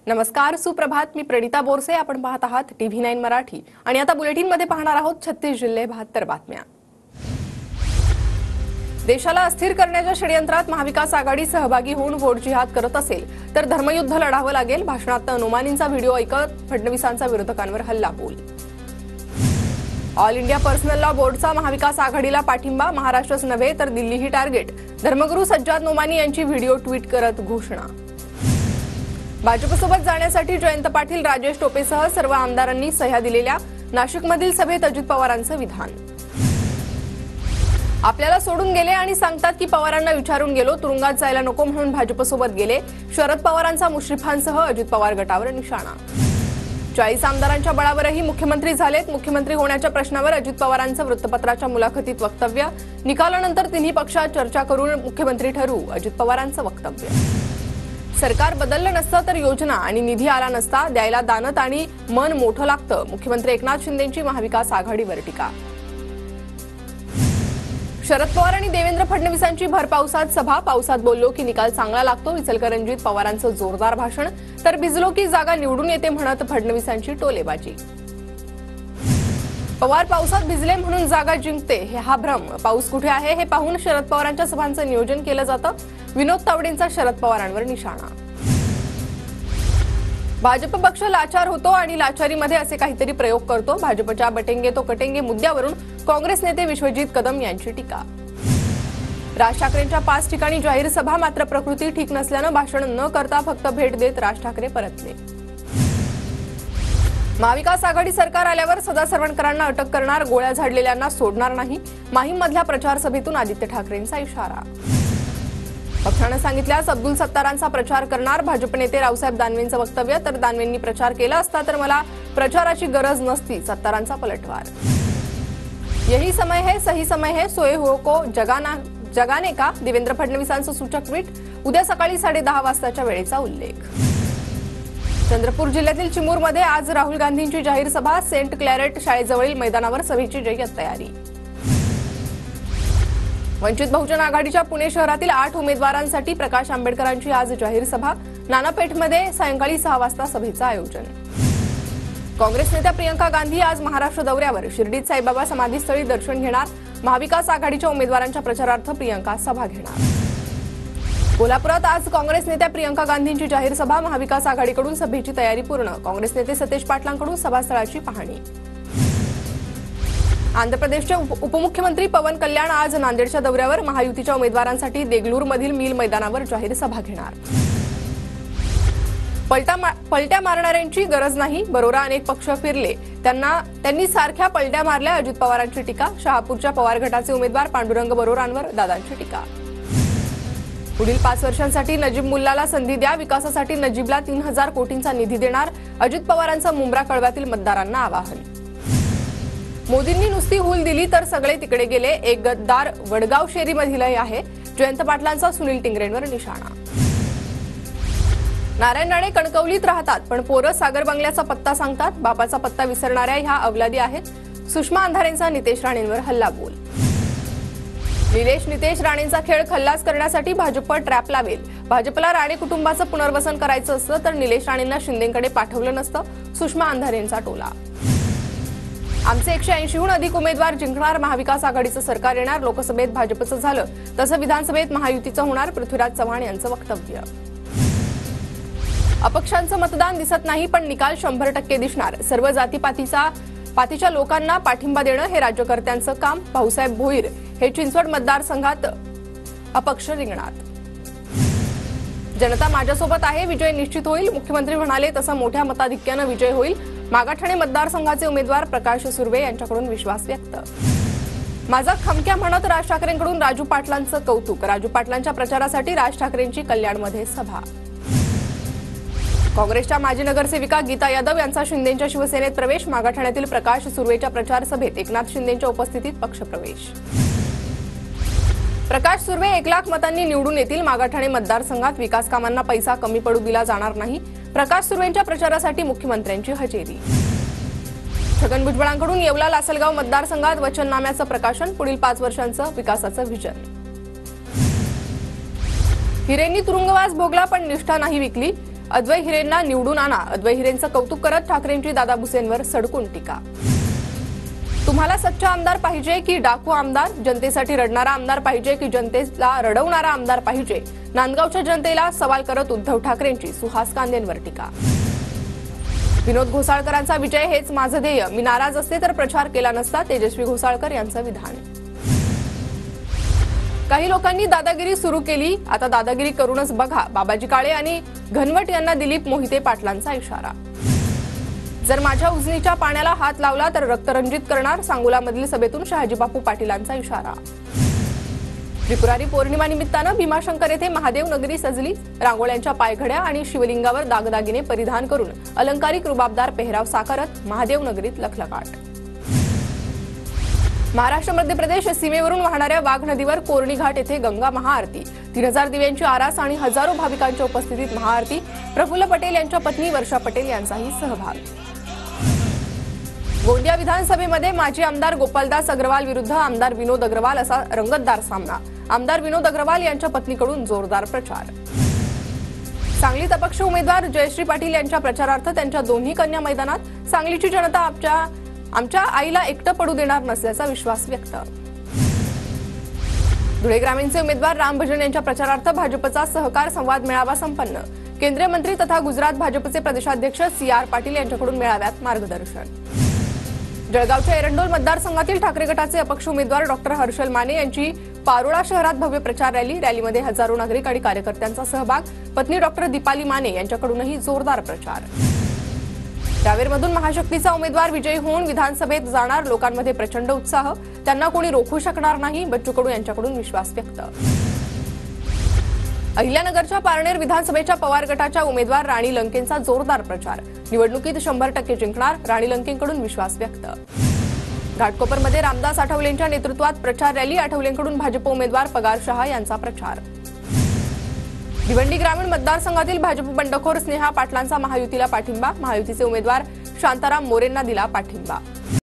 नमस्कार, सुप्रभात. मी प्रणिता बोरसे. आपण पाहत आहात TV9 मराठी आणि आता बुलेटिन मध्ये पाहणार आहोत 36 जिल्हे 72 बातम्या. देशाला अस्थिर करण्याच्या षडयंत्रात महाविकास आघाडी सहभागी होऊन वोट जिहाद करत असेल तर धर्मयुद्ध लढावं लागेल. भाषणात अनुमानींचा व्हिडिओ ऐकत फडणवीसांचा विरोधकांवर हल्लाबोल. ऑल इंडिया पर्सनल लॉ बोर्डचा महाविकास आघाडीला पाठिंबा. महाराष्ट्रच नव्हे तर दिल्लीही टार्गेट. धर्मगुरू सज्जाद नोमानी यांची व्हिडिओ ट्विट करत घोषणा. भाजपसोबत जाण्यासाठी जयंत पाटील, राजेश टोपेसह सर्व आमदारांनी सह्या दिलेल्या. नाशिकमधील सभेत अजित पवारांचं विधान. आपल्याला सोडून गेले आणि सांगतात की पवारांना विचारून गेलो, तुरुंगात जायला नको म्हणून भाजपसोबत गेले. शरद पवारांचा मुश्रीफांसह अजित पवार गटावर निशाणा. 40 आमदारांच्या बळावरही मुख्यमंत्री झालेत. मुख्यमंत्री होण्याच्या प्रश्नावर अजित पवारांचं वृत्तपत्राच्या मुलाखतीत वक्तव्य. निकालानंतर तिन्ही पक्षात चर्चा करून मुख्यमंत्री ठरवू, अजित पवारांचं वक्तव्य. सरकार बदललं नसतं तर योजना आणि निधी आला नसता. द्यायला दानत आणि मन मोठं लागतं. मुख्यमंत्री एकनाथ शिंदेंची महाविकास आघाडीवर टीका. शरद पवार आणि देवेंद्र फडणवीसांची भर पावसात सभा. पावसात बोललो की निकाल चांगला लागतो. इचलकरंजीत पवारांचं जोरदार भाषण. तर भिजलो की जागा निवडून येते म्हणत फडणवीसांची टोलेबाजी. पवार पावसात भिजले म्हणून जागा जिंकते हा भ्रम. पाऊस कुठे आहे हे पाहून शरद पवारांच्या सभांचं नियोजन केलं जातं. विनोद तावडेंचा शरद पवारांवर निशाणा. भाजप पक्ष लाचार होतो आणि लाचारीमध्ये असे काहीतरी प्रयोग करतो. भाजपच्या बटेंगे तो कटेंगे मुद्द्यावरून काँग्रेस नेते विश्वजित कदम यांची टीका. राज ठाकरेंच्या 5 ठिकाणी जाहीर सभा. मात्र प्रकृती ठीक नसल्यानं भाषण न करता फक्त भेट देत राज ठाकरे परतले. महाविकास आघाडी सरकार आल्यावर सदा सरवणकरांना अटक करणार. गोळ्या झाडलेल्यांना सोडणार नाही. माहीममधल्या प्रचार सभेतून आदित्य ठाकरेंचा इशारा. पक्षानं सांगितल्यास अब्दुल सत्तारांचा प्रचार करणार. भाजप नेते रावसाहेब दानवेंचं वक्तव्य. तर दानवेंनी प्रचार केला असता तर मला प्रचाराची गरज नसती, सत्तारांचा पलटवार. यही समय है, सही समय है, सोए हुओं को जगाने का. देवेंद्र फडणवीसांचं सूचक ट्विट. उद्या सकाळी 10:30 वाजताच्या वेळेचा उल्लेख. चंद्रपूर जिल्ह्यातील चिमूरमध्ये आज राहुल गांधींची जाहीर सभा. सेंट क्लॅरेट शाळेजवळील मैदानावर सभेची जय्यत तयारी. वंचित बहुजन आघाडीच्या पुणे शहरातील 8 उमेदवारांसाठी प्रकाश आंबेडकरांची आज जाहीर सभा. नानापेठमध्ये सायंकाळी 6 वाजता सभेचं आयोजन. काँग्रेस नेत्या प्रियंका गांधी आज महाराष्ट्र दौऱ्यावर. शिर्डीत साईबाबा समाधीस्थळी दर्शन घेणार. महाविकास आघाडीच्या उमेदवारांच्या प्रचारार्थ प्रियंका सभा घेणार. कोल्हापुरात आज काँग्रेस नेत्या प्रियंका गांधींची जाहीर सभा. महाविकास आघाडीकडून सभेची तयारी पूर्ण. काँग्रेस नेते सतेज पाटलांकडून सभास्थळाची पाहणी. आंध्र प्रदेशचे उपमुख्यमंत्री पवन कल्याण आज नांदेडच्या दौऱ्यावर. महायुतीच्या उमेदवारांसाठी देगलूरमधील मिल मैदानावर जाहीर सभा घेणार. पलट्या मारणाऱ्यांची गरज नाही. बरोरा अनेक पक्ष फिरले, त्यांनी सारख्या पलट्या मारल्या. अजित पवारांची टीका. शहापूरच्या पवार गटाचे उमेदवार पांडुरंग बरोरांवर दादांची टीका. पुढील 5 वर्षांसाठी नजीब मुल्लाला संधी द्या. विकासासाठी नजीबला 3000 कोटींचा निधी देणार. अजित पवारांचं मुंब्रा कळव्यातील मतदारांना आवाहन. मोदींनी नुसती हूल दिली तर सगळे तिकडे गेले. एक गद्दार वडगाव शेरीमधीलही आहे. जयंत पाटलांचा सुनील टिंगरेंवर निशाणा. नारायण राणे कणकवलीत राहतात पण पोरं सागर बंगल्याचा पत्ता सांगतात. बापाचा पत्ता विसरणाऱ्या ह्या अवलादी आहेत. सुषमा अंधारेंचा नितेश राणेंवर हल्लाबोल. नितेश राणेंचा खेळ खल्लास करण्यासाठी भाजप ट्रॅप लावेल. भाजपला राणे कुटुंबाचं पुनर्वसन करायचं असतं तर निलेश राणेंना शिंदेंकडे पाठवलं नसतं. सुषमा अंधारेंचा टोला. आमचे 180हून अधिक उमेदवार जिंकणार. महाविकास आघाडीचं सरकार येणार. लोकसभेत भाजपचं झालं तसं विधानसभेत महायुतीचं होणार. पृथ्वीराज चव्हाण यांचं वक्तव्य. अपक्षांचं मतदान दिसत नाही पण निकाल 100% दिसणार. सर्व जातीपातीच्या लोकांना पाठिंबा देणं हे राज्यकर्त्यांचं काम. भाऊसाहेब भोईर हे चिंचवड मतदारसंघात अपक्ष रिंगणात. जनता माझ्यासोबत आहे. विजय निश्चित होईल. मुख्यमंत्री म्हणाले तसं मोठ्या मताधिक्यानं विजय होईल. मागाठाणे मतदारसंघाचे उमेदवार प्रकाश सुर्वे यांच्याकडून विश्वास व्यक्त. माझा खमक्या म्हणत राज ठाकरेंकडून राजू पाटलांचं कौतुक. राजू पाटलांच्या प्रचारासाठी राज ठाकरेंची कल्याणमध्ये सभा. काँग्रेसच्या माजी नगरसेविका गीता यादव यांचा शिंदेंच्या शिवसेनेत प्रवेश. मागाठाण्यातील प्रकाश सुर्वेच्या प्रचार सभेत एकनाथ शिंदेंच्या उपस्थितीत पक्षप्रवेश. प्रकाश सुर्वे 1 लाख मतांनी निवडून येतील. मागाठाणे मतदारसंघात विकास कामांना पैसा कमी पडू दिला जाणार नाही. प्रकाश सुर्वेंच्या प्रचारासाठी मुख्यमंत्र्यांची हजेरी. छगन भुजबळांकडून येवला लासलगाव मतदारसंघात वचननाम्याचं प्रकाशन. पुढील 5 वर्षांचं विकासाचं व्हिजन. हिरेंनी तुरुंगवास भोगला पण निष्ठा नाही विकली. अद्वै हिरेंना निवडून आणा, अद्वै हिरेंचं कौतुक करत ठाकरेंची दादा भुसेंवर सडकून टीका. तुम्हाला सच्चा आमदार पाहिजे की डाकू आमदार? जनतेसाठी रडणारा आमदार पाहिजे की जनतेला रडवणारा आमदार पाहिजे? नांदगावच्या जनतेला सवाल करत उद्धव ठाकरेंची सुहास कांदेंवर टीका. विनोद घोसाळकरांचा विजय हेच माझं ध्येय, मी नाराज असते तर प्रचार केला नसता, तेजस्वी घोसाळकर यांचं विधान. काही लोकांनी दादागिरी सुरू केली, आता दादागिरी करूनच बघा, बाबाजी काळे आणि घनवट यांना दिलीप मोहिते पाटलांचा इशारा. जर माझ्या उजनीच्या पाण्याला हात लावला तर रक्तरंजित करणार, सांगोलामधील सभेतून शहाजीबापू पाटीलांचा इशारा. त्रिपुरारी पौर्णिमा निमित्तानं भीमाशंकर येथे महादेव नगरी सजली, रांगोळ्यांच्या पायघड्या आणि शिवलिंगावर दागदागिने परिधान करून अलंकारिक रुबाबदार पेहराव साकारत महादेव नगरीत लखलखाट. महाराष्ट्र मध्य प्रदेश सीमेवरून वाहणाऱ्या वाघ नदीवर कोरणी घाट येथे गंगा महाआरती, 3000 दिव्यांची आरास आणि हजारो भाविकांच्या उपस्थितीत महाआरती. प्रफुल्ल पटेल यांच्या पत्नी वर्षा पटेल यांचाही सहभाग. गोंदिया विधानसभेमध्ये माजी आमदार गोपालदास अग्रवाल विरुद्ध आमदार विनोद अग्रवाल असा रंगतदार सामना. आमदार विनोद अग्रवाल यांच्या पत्नीकडून जोरदार प्रचार. सांगलीत अपक्ष उमेदवार जयश्री पाटील यांच्या प्रचारार्थ त्यांच्या दोन्ही कन्या मैदानात. सांगलीची जनता आमच्या आईला एकटं पडू देणार नसल्याचा विश्वास व्यक्त. धुळे ग्रामीणचे उमेदवार राम भजन यांच्या प्रचारार्थ भाजपचा सहकार संवाद मेळावा संपन्न. केंद्रीय मंत्री तथा गुजरात भाजपचे प्रदेशाध्यक्ष CR पाटील यांच्याकडून मेळाव्यात मार्गदर्शन. जळगावच्या एरंडोल मतदारसंघातील ठाकरे गटाचे अपक्ष उमेदवार डॉक्टर हर्षल माने यांची पारोळा शहरात भव्य प्रचार रॅली. रॅलीमध्ये हजारो नागरिक आणि कार्यकर्त्यांचा सहभाग. पत्नी डॉक्टर दीपाली माने यांच्याकडूनही जोरदार प्रचार. रावेरमधून महाशक्तीचा उमेदवार विजयी होऊन विधानसभेत जाणार, लोकांमध्ये प्रचंड उत्साह, त्यांना कोणी रोखू शकणार नाही, बच्चू कडू यांच्याकडून विश्वास व्यक्त. अहिल्यानगरच्या पारनेर विधानसभेच्या पवार गटाच्या उमेदवार राणी लंकेंचा जोरदार प्रचार. निवडणुकीत 100% जिंकणार, राणी लंकेंकडून विश्वास व्यक्त. घाटकोपरमध्ये रामदास आठवलेंच्या नेतृत्वात प्रचार रॅली. आठवलेंकडून भाजप उमेदवार पगार शहा यांचा प्रचार. भिवंडी ग्रामीण मतदारसंघातील भाजप बंडखोर स्नेहा पाटलांचा महायुतीला पाठिंबा. महायुतीचे उमेदवार शांताराम मोरेंना दिला पाठिंबा.